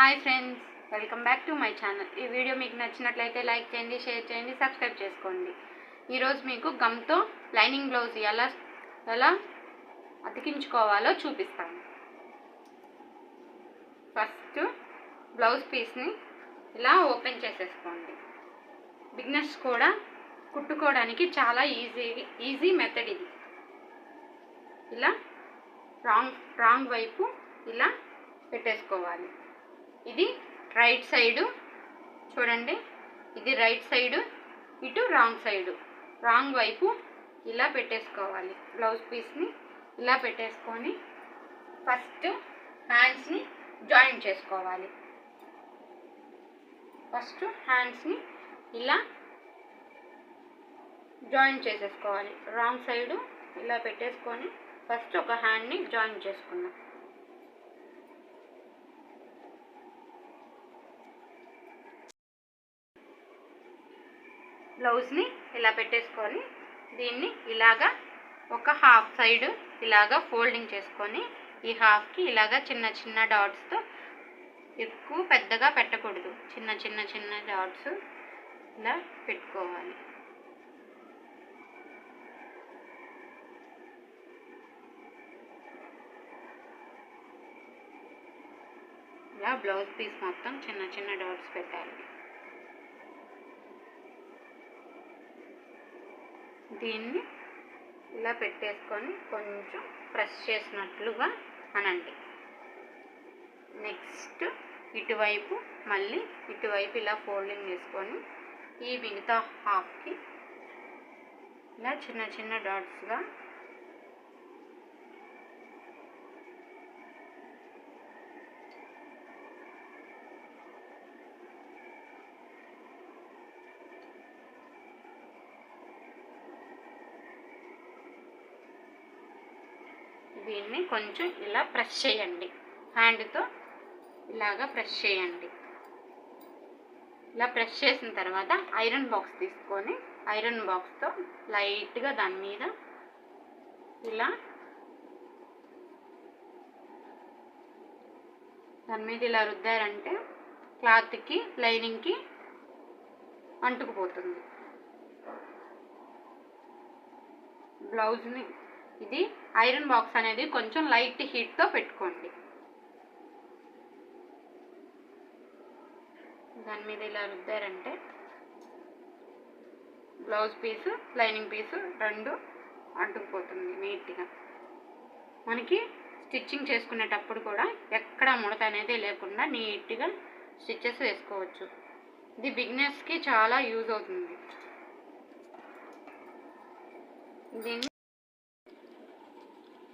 Hi friends, welcome back to my channel. ఈ video మీకు నచ్చినట్లయితే లైక్ చేయండి, షేర్ చేయండి, సబ్స్క్రైబ్ చేసుకోండి. ఈరోజు మీకు గమ్తో లైనింగ్ బ్లౌజ్ ఎలా అతికించుకోవాలో చూపిస్తాను. ఫస్ట్ బ్లౌజ్ పీస్ని ఇలా ఓపెన్ చేసేసుకోండి. బిగినర్స్ కూడా కుట్టుకోవడానికి చాలా ఈజీ మెథడ్ ఇది. ఇలా రాంగ్ వైపు ఇలా పెట్టేసుకోవాలి. ఇది రైట్ సైడు చూడండి, ఇది రైట్ సైడు, ఇటు రాంగ్ వైపు ఇలా పెట్టేసుకోవాలి. బ్లౌజ్ పీస్ని ఇలా పెట్టేసుకొని ఫస్ట్ హ్యాండ్స్ని జాయిన్ చేసుకోవాలి. ఫస్ట్ హ్యాండ్స్ని ఇలా జాయిన్ చేసేసుకోవాలి. రాంగ్ సైడు ఇలా పెట్టేసుకొని ఫస్ట్ ఒక హ్యాండ్ని జాయిన్ చేసుకుందాం. బ్లౌజ్ని ఇలా పెట్టేసుకొని దీన్ని ఇలాగా ఒక హాఫ్ సైడ్ ఇలాగా ఫోల్డింగ్ చేసుకొని ఈ హాఫ్కి ఇలాగా చిన్న చిన్న డాట్స్తో, ఎక్కువ పెద్దగా పెట్టకూడదు, చిన్న చిన్న డాట్స్ ఇలా పెట్టుకోవాలి. ఇలా బ్లౌజ్ పీస్ మొత్తం చిన్న చిన్న డాట్స్ పెట్టాలి. దీన్ని ఇలా పెట్టేసుకొని కొంచెం ప్రెస్ చేసినట్లుగా అనండి. నెక్స్ట్ ఇటువైపు ఇలా ఫోల్డింగ్ చేసుకొని ఈ మిగతా హాఫ్కి ఇలా చిన్న చిన్న డాట్స్గా దీన్ని కొంచెం ఇలా ప్రెస్ చేయండి. హ్యాండ్తో ఇలాగా ప్రెస్ చేయండి. ఇలా ప్రెస్ చేసిన తర్వాత ఐరన్ బాక్స్ తీసుకొని ఐరన్ బాక్స్తో లైట్గా దాని మీద ఇలా రుద్దారంటే క్లాత్కి లైనింగ్కి అంటుకుపోతుంది. బ్లౌజ్ని ఇది ఐరన్ బాక్స్ అనేది కొంచెం లైట్ హీట్తో పెట్టుకోండి. దాని మీద ఇలా రుద్దారంటే బ్లౌజ్ పీసు లైనింగ్ పీసు రెండు అంటుకుపోతుంది నీట్గా. మనకి స్టిచ్చింగ్ చేసుకునేటప్పుడు కూడా ఎక్కడ ముడత అనేది లేకుండా నీట్గా స్టిచ్చెస్ వేసుకోవచ్చు. ఇది బిగినర్స్కి చాలా యూజ్ అవుతుంది.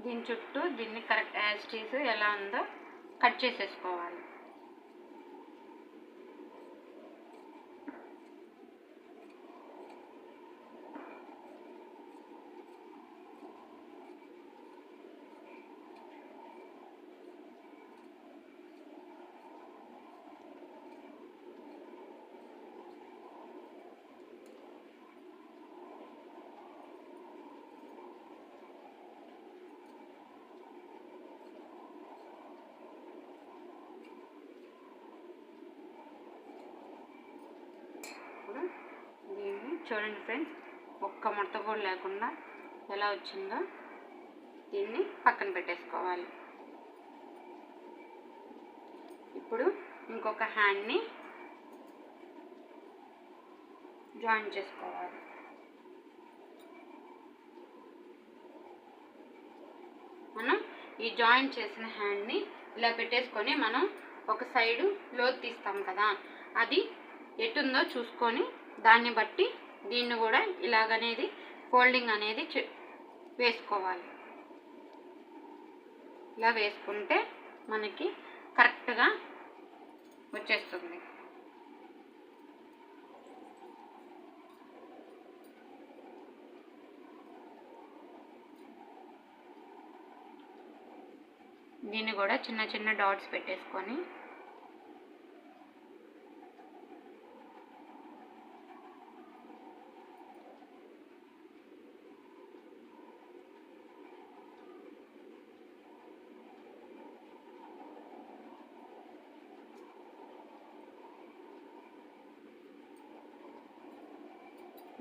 దీని చుట్టూ దీన్ని కరెక్ట్ యాజ్ టీజ్ ఎలా ఉందో కట్ చేసేసుకోవాలి. దీన్ని చూడండి ఫ్రెండ్స్, ఒక్క ముడత కూడా లేకుండా ఎలా వచ్చిందో దీన్ని పక్కన పెట్టేసుకోవాలి. ఇప్పుడు ఇంకొక హ్యాండ్ని జాయిన్ చేసుకోవాలి. మనం ఈ జాయిన్ చేసిన హ్యాండ్ని ఇలా పెట్టేసుకొని మనం ఒక సైడు లోతు తీస్తాం కదా, అది ఎటుందో చూసుకొని దాన్ని బట్టి దీన్ని కూడా ఇలాగనేది ఫోల్డింగ్ అనేది వేసుకోవాలి. ఇలా వేసుకుంటే మనకి కరెక్ట్గా వచ్చేస్తుంది. దీన్ని కూడా చిన్న చిన్న డాట్స్ పెట్టేసుకొని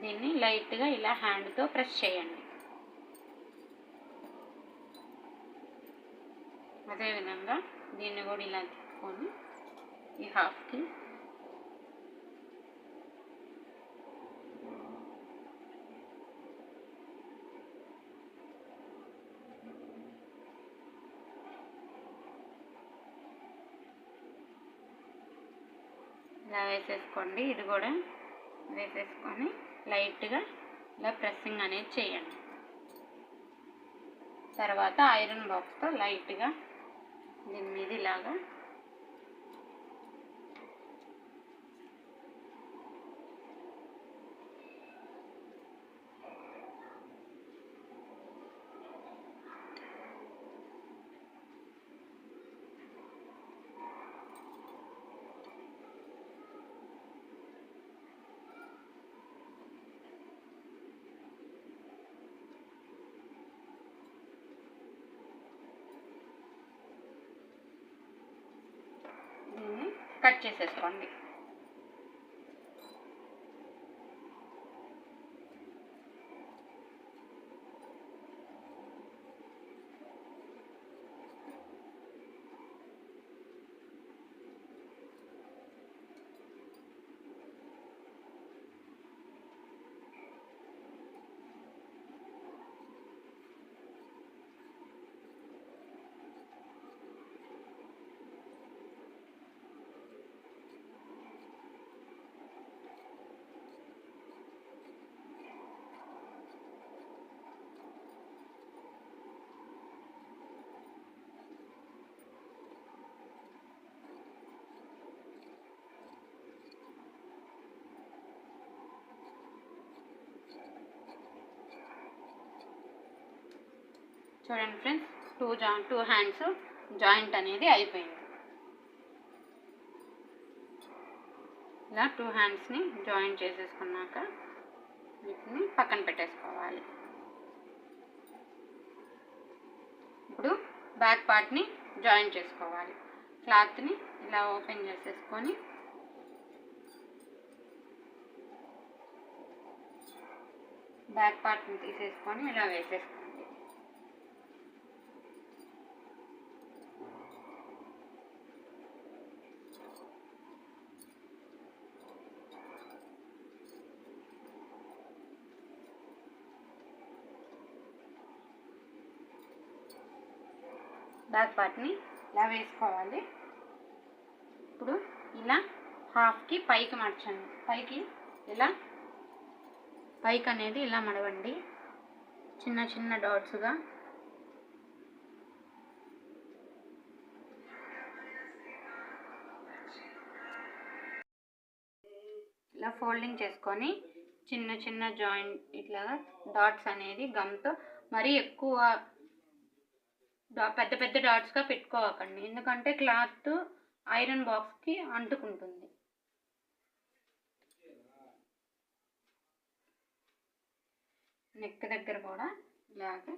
దీన్ని లైట్గా ఇలా హ్యాండ్తో ప్రెస్ చేయండి. అదేవిధంగా దీన్ని కూడా ఇలా తిప్పుకొని ఈ హాఫ్కి ఇలా వేసేసుకోండి. ఇది కూడా వేసేసుకొని లైట్గా ఇలా ప్రెస్సింగ్ అనేది చేయండి. తర్వాత ఐరన్ బాక్స్తో లైట్గా దీని మీద ఇలాగా కట్ చేసేసుకోండి. చూడండి ఫ్రెండ్స్, టూ హ్యాండ్స్ జాయింట్ అనేది అయిపోయింది. ఇలా 2 హ్యాండ్స్ని జాయింట్ చేసేసుకున్నాక వీటిని పక్కన పెట్టేసుకోవాలి. ఇప్పుడు బ్యాక్ పార్ట్ని జాయిన్ చేసుకోవాలి. క్లాత్ని ఇలా ఓపెన్ చేసేసుకొని బ్యాక్ పార్ట్ని తీసేసుకొని ఇలా వేసేసుకోండి. బ్యాక్ పార్ట్ని ఇలా వేసుకోవాలి. ఇప్పుడు ఇలా హాఫ్కి పైకి మడచండి. పైకి అనేది ఇలా మడవండి, చిన్న చిన్న డాట్స్గా. ఇలా ఫోల్డింగ్ చేసుకొని చిన్న చిన్న జాయింట్ ఇట్లా డాట్స్ అనేది గమ్తో మరీ ఎక్కువ పెద్ద పెద్ద డాట్స్గా పెట్టుకోవకండి, ఎందుకంటే క్లాత్ ఐరన్ బాక్స్కి అంటుకుంటుంది. నెక్ దగ్గర కూడా ఇలాగే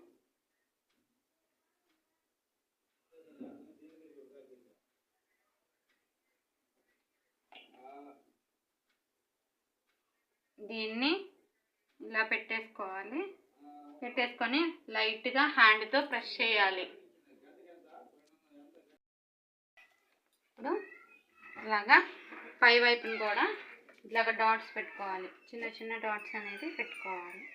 దీన్ని ఇలా పెట్టేసుకొని లైట్గా హ్యాండ్తో ప్రెస్ చేయాలి. ఇప్పుడు ఇలాగా పై వైపుని కూడా ఇలాగ డాట్స్ పెట్టుకోవాలి, చిన్న చిన్న డాట్స్ అనేది పెట్టుకోవాలి.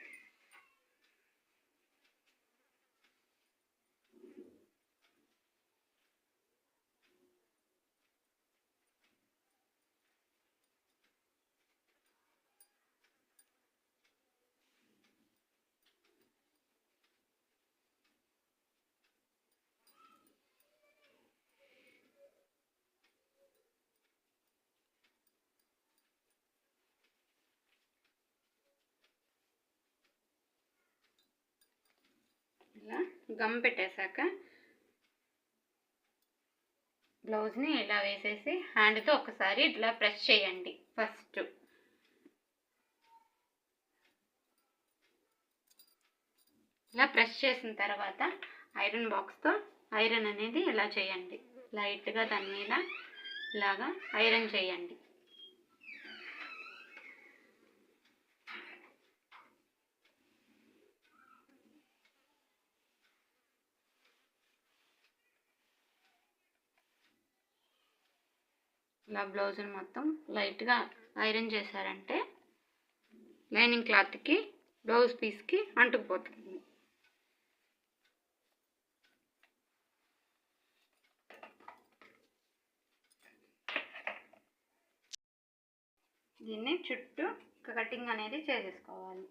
ఇలా గమ్ పెట్టేశాక బ్లౌజ్ని ఇలా వేసేసి హ్యాండ్తో ఒకసారి ఇట్లా ప్రెస్ చేయండి. ఫస్ట్ ఇలా ప్రెస్ చేసిన తర్వాత ఐరన్ బాక్స్తో ఐరన్ అనేది ఇలా చేయండి. లైట్గా దాని మీద ఇలాగా ఐరన్ చేయండి. ఇలా బ్లౌజ్ని మొత్తం లైట్గా ఐరన్ చేశారంటే లైనింగ్ క్లాత్కి బ్లౌజ్ పీస్కి అంటుకుపోతుంది. దీన్ని చుట్టూ కటింగ్ అనేది చేసేసుకోవాలి.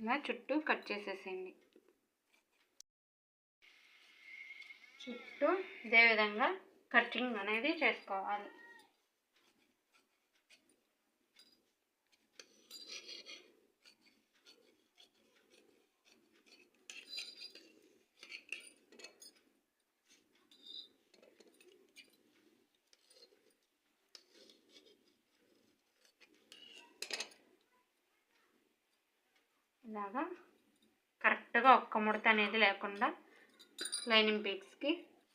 ఇలా చుట్టూ కట్ చేసేసేయండి. చుట్టూ ఇదే విధంగా కటింగ్ అనేది చేసుకోవాలి. ఇలాగా కరెక్ట్గా ఒక్క ముడత అనేది లేకుండా లైనింగ్ పీస్కి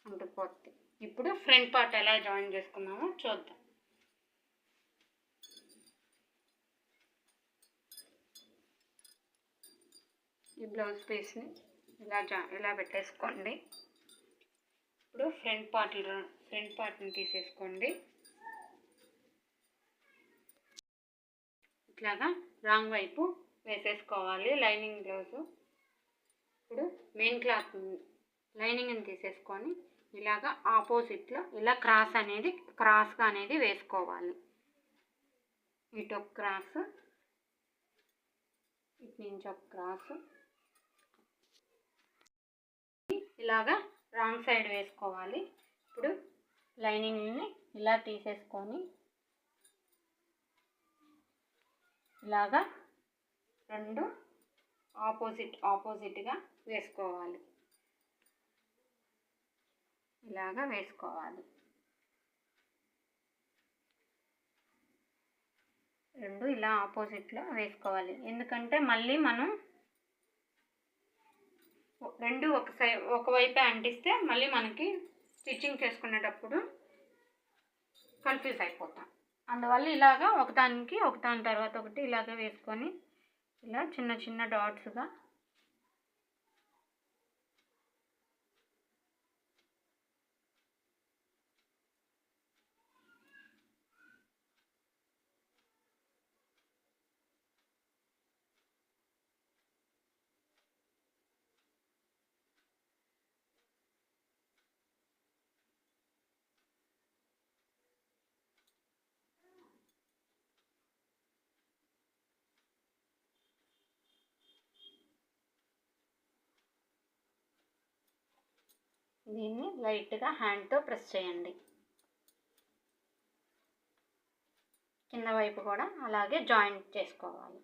అంటుకుపోతుంది. ఇప్పుడు ఫ్రంట్ పార్ట్ ఎలా జాయిన్ చేసుకున్నామో చూద్దాం. ఈ బ్లౌజ్ పీస్ని ఇలా పెట్టేసుకోండి. ఇప్పుడు ఫ్రంట్ పార్ట్ని తీసేసుకోండి. ఇట్లాగా రాంగ్ వైపు వేసేసుకోవాలి లైనింగ్ బ్లౌజు. ఇప్పుడు మెయిన్ క్లాత్ లైనింగ్ని తీసేసుకొని ఇలాగా ఆపోజిట్లో ఇలా క్రాస్గా అనేది వేసుకోవాలి. ఇటు ఒక క్రాస్, ఇటు నుంచి ఒక క్రాస్, ఇలాగా రాంగ్ సైడ్ వేసుకోవాలి. ఇప్పుడు లైనింగ్ని ఇలా తీసేసుకొని ఇలాగా రెండు ఆపోజిట్గా వేసుకోవాలి. ఇలాగా వేసుకోవాలి. రెండు ఇలా ఆపోజిట్లో వేసుకోవాలి. ఎందుకంటే మళ్ళీ మనం రెండు ఒకవైపే అంటిస్తే మళ్ళీ మనకి స్టిచ్చింగ్ చేసుకునేటప్పుడు కన్ఫ్యూజ్ అయిపోతాం. అందువల్ల ఇలాగా ఒకదాని తర్వాత ఒకటి ఇలాగ వేసుకొని ఇలా చిన్న చిన్న డాట్స్గా దీన్ని లైట్గా హ్యాండ్తో ప్రెస్ చేయండి. కింద వైపు కూడా అలాగే జాయింట్ చేసుకోవాలి.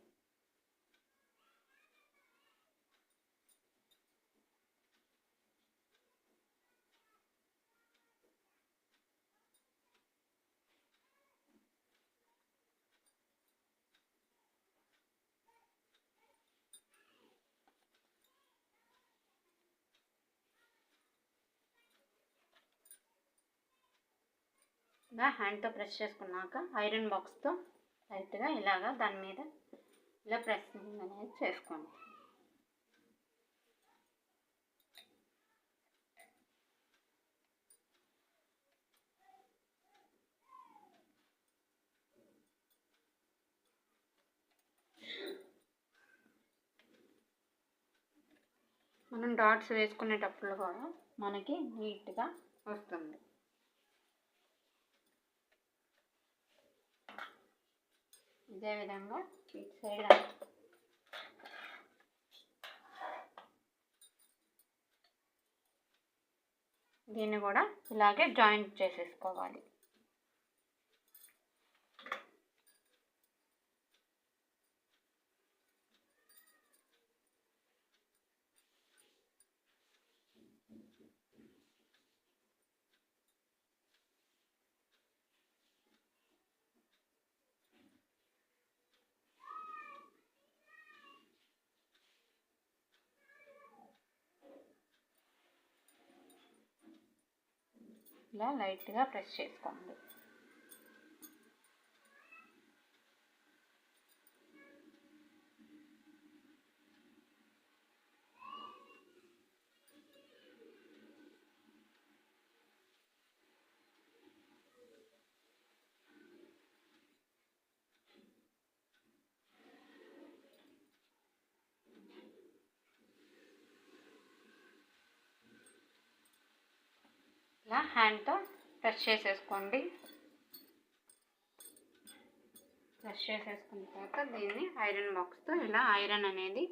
ఇలా హ్యాండ్తో ప్రెస్ చేసుకున్నాక ఐరన్ బాక్స్తో లైట్గా ఇలాగా దాని మీద ఇలా ప్రెస్సింగ్ అనేది చేసుకోండి. మనం డాట్స్ వేసుకునేటప్పుడు కూడా మనకి నీట్గా వస్తుంది. ఇదే విధంగా ఇటు సైడ్ దీన్ని కూడా ఇలాగే జాయింట్ చేసేసుకోవాలి. ఇలా లైట్గా ప్రెస్ చేసుకోండి. ఇలా హ్యాండ్తో ప్రెస్ చేసేసుకోండి. ప్రెస్ చేసేసుకున్న తర్వాత దీన్ని ఐరన్ బాక్స్తో ఇలా ఐరన్ అనేది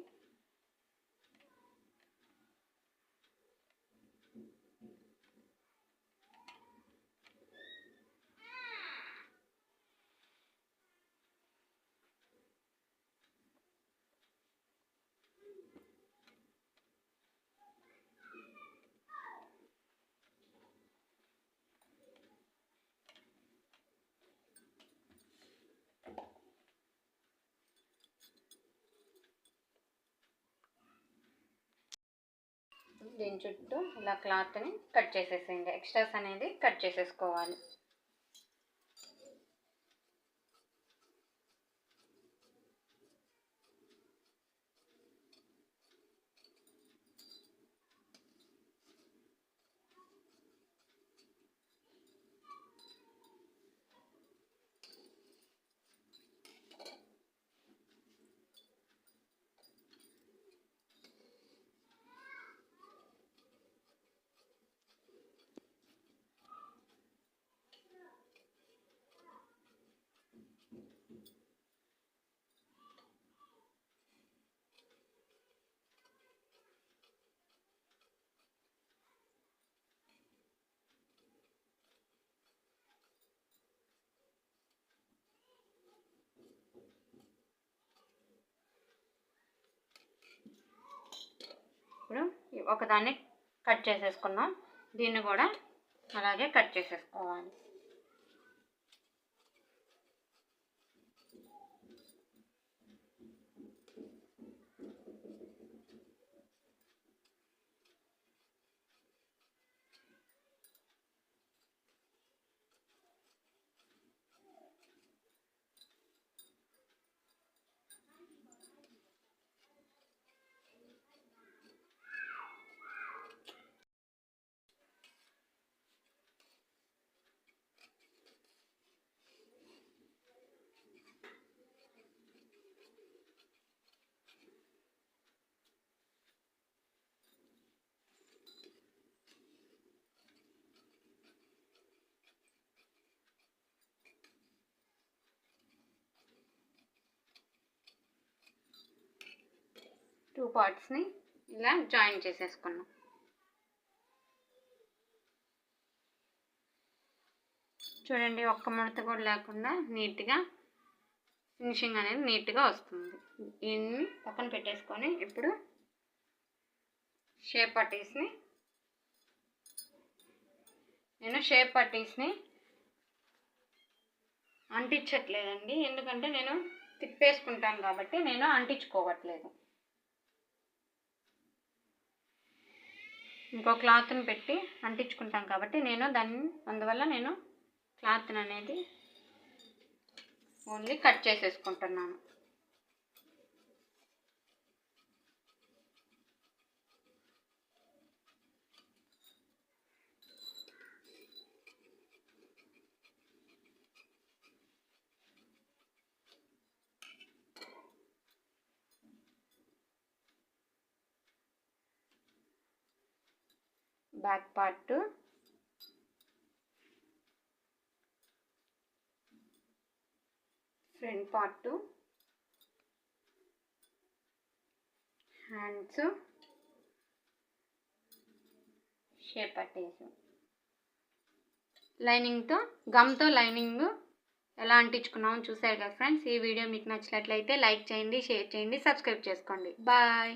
దీని చుట్టూ ఇలా క్లాత్ని కట్ చేసేసేయండి. ఎక్స్ట్రాస్ అనేది కట్ చేసేసుకోవాలి. ఇప్పుడు ఒకదాన్ని కట్ చేసేసుకున్నాం. దీన్ని కూడా అలాగే కట్ చేసేసుకోవాలి. టూ పార్ట్స్ని ఇలా జాయిన్ చేసేసుకున్నాం. చూడండి, ఒక్క ముడత కూడా లేకుండా నీట్గా ఫినిషింగ్ అనేది నీట్గా వస్తుంది. దీన్ని పక్కన పెట్టేసుకొని ఇప్పుడు షేప్ పట్టీస్ని నేను షేప్ పట్టీస్ని అంటించట్లేదండి, ఎందుకంటే నేను తిప్పేసుకుంటాను కాబట్టి నేను అంటించుకోవట్లేదు. ఇంకో క్లాత్ని పెట్టి అంటించుకుంటాం కాబట్టి అందువల్ల నేను క్లాత్ని అనేది ఓన్లీ కట్ చేసేసుకుంటున్నాను. Back part, front part, hands, shape పట్టీస్. లైనింగ్తో గమ్తో లైనింగ్ ఎలా అంటించుకున్నామో చూసారు కదా ఫ్రెండ్స్. ఈ వీడియో మీకు నచ్చినట్లయితే లైక్ చేయండి, షేర్ చేయండి, సబ్స్క్రైబ్ చేసుకోండి. బాయ్.